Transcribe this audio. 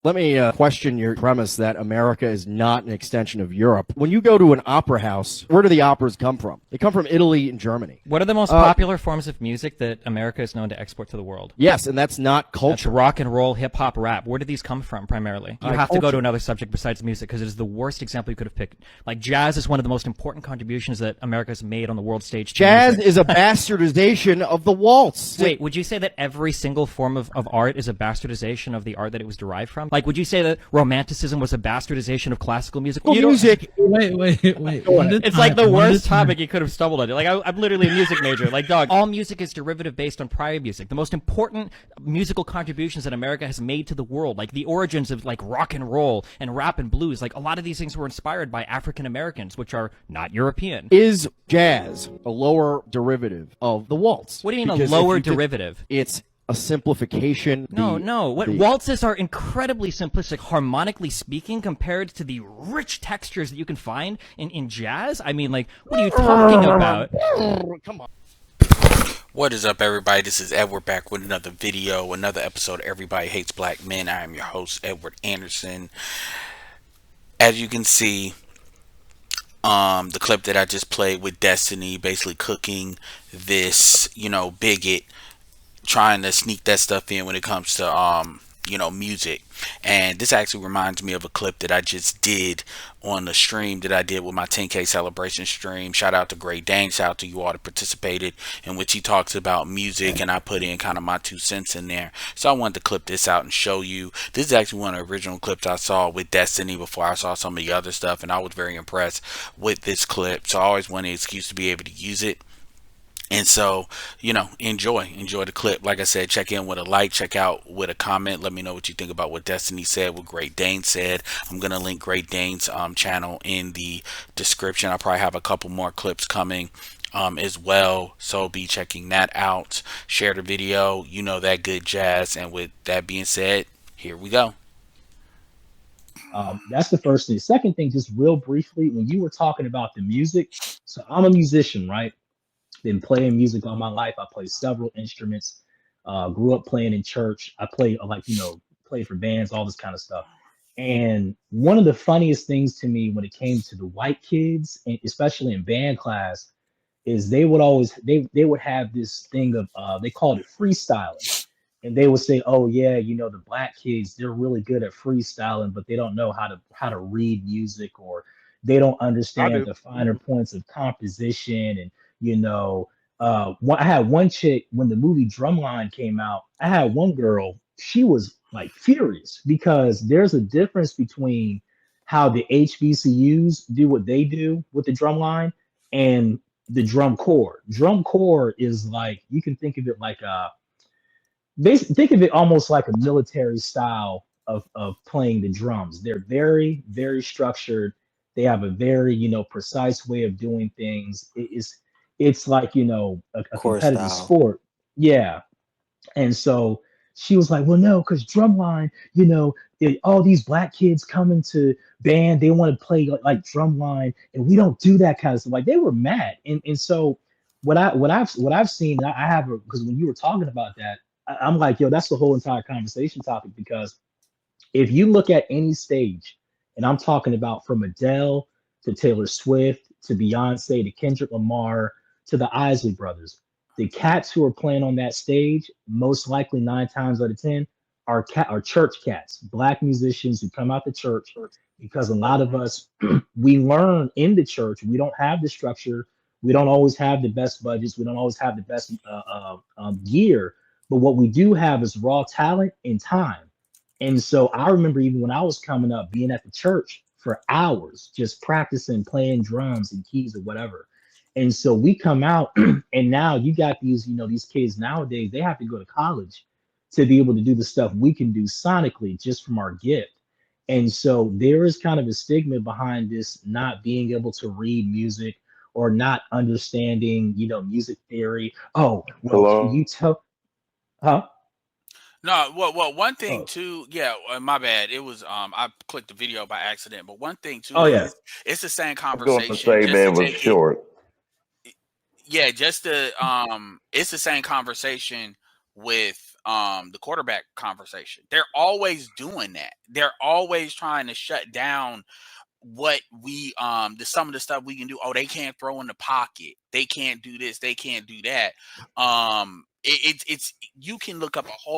Let me question your premise that America is not an extension of Europe. When you go to an opera house, where do the operas come from? They come from Italy and Germany. What are the most popular forms of music that America is known to export to the world? Yes, and that's not culture. That's rock and roll, hip hop, rap. Where do these come from primarily? You have to go to another subject besides music because it is the worst example you could have picked. Like jazz is one of the most important contributions that America has made on the world stage. Jazz is a bastardization of the waltz. Wait, would you say that every single form of art is a bastardization of the art that it was derived from? Like, would you say that Romanticism was a bastardization of classical music? Well, music. Wait. It's like the worst topic you could have stumbled on. Like, I'm literally a music major. Like, dog, all music is derivative based on prior music. The most important musical contributions that America has made to the world, like the origins of like rock and roll and rap and blues, like a lot of these things were inspired by African Americans, which are not European. Is jazz a lower derivative of the waltz? What do you mean a lower derivative? It's a simplification. No. Waltzes are incredibly simplistic, harmonically speaking, compared to the rich textures that you can find in jazz. I mean, like, what are you talking about? Come on. What is up, everybody? This is Edward back with another video, another episode of Everybody Hates Black Men. I am your host, Edward Anderson. As you can see, the clip that I just played with Destiny, basically cooking this, bigot, trying to sneak that stuff in when it comes to music. And this actually reminds me of a clip that I just did on the stream that I did with my 10K celebration stream. Shout out to Great Dane, shout out to you all that participated, in which he talks about music, and I put in kind of my 2 cents in there. So I wanted to clip this out and show you. This is actually one of the original clips I saw with Destiny before I saw some of the other stuff, and I was very impressed with this clip. So I always wanted an excuse to be able to use it. And so, enjoy the clip. Like I said, check in with a like, check out with a comment. Let me know what you think about what Destiny said, what Great Dane said. I'm going to link Great Dane's channel in the description. I'll probably have a couple more clips coming as well. So be checking that out. Share the video. You know that good jazz. And with that being said, here we go. That's the first thing. Second thing, just real briefly, when you were talking about the music, so I'm a musician, right? Been playing music all my life. I played several instruments. Grew up playing in church. I played played for bands, all this kind of stuff. And one of the funniest things to me when it came to the white kids, and especially in band class, is they would have this thing of they called it freestyling, and they would say, "Oh yeah, the black kids, they're really good at freestyling, but they don't know how to read music, or they don't understand the finer points of composition." And I had one chick when the movie Drumline came out. I had one girl, she was like furious because there's a difference between how the HBCUs do what they do with the drumline and the drum corps. Drum corps is like, you can think of it like think of it almost like a military style of playing the drums. They're very, very structured. They have a very, precise way of doing things. It's like, a competitive sport. Yeah. And so she was like, well, no, because drumline, all these black kids come into band, they want to play like drumline, and we don't do that kind of stuff. Like, they were mad. And so what I've seen, I have, because when you were talking about that, I'm like, yo, that's the whole entire conversation topic. Because if you look at any stage, and I'm talking about from Adele to Taylor Swift to Beyonce to Kendrick Lamar to the Isley Brothers, the cats who are playing on that stage, most likely 9 times out of 10, are church cats, black musicians who come out the church, because a lot of us, we learn in the church. We don't have the structure. We don't always have the best budgets. We don't always have the best gear. But what we do have is raw talent and time. And so I remember even when I was coming up, being at the church for hours, just practicing, playing drums and keys or whatever. And so we come out and now you got these, these kids nowadays, they have to go to college to be able to do the stuff we can do sonically just from our gift. And so there is kind of a stigma behind this, not being able to read music or not understanding, music theory. Oh, well, can you tell? Huh? No, well, one thing too, yeah, my bad. It was I clicked the video by accident, but one thing too, it's the same conversation. I was going to say, man, was short. Yeah, just the it's the same conversation with the quarterback conversation. They're always doing that. They're always trying to shut down what we some of the stuff we can do. Oh, they can't throw in the pocket. They can't do this. They can't do that. It's you can look up a whole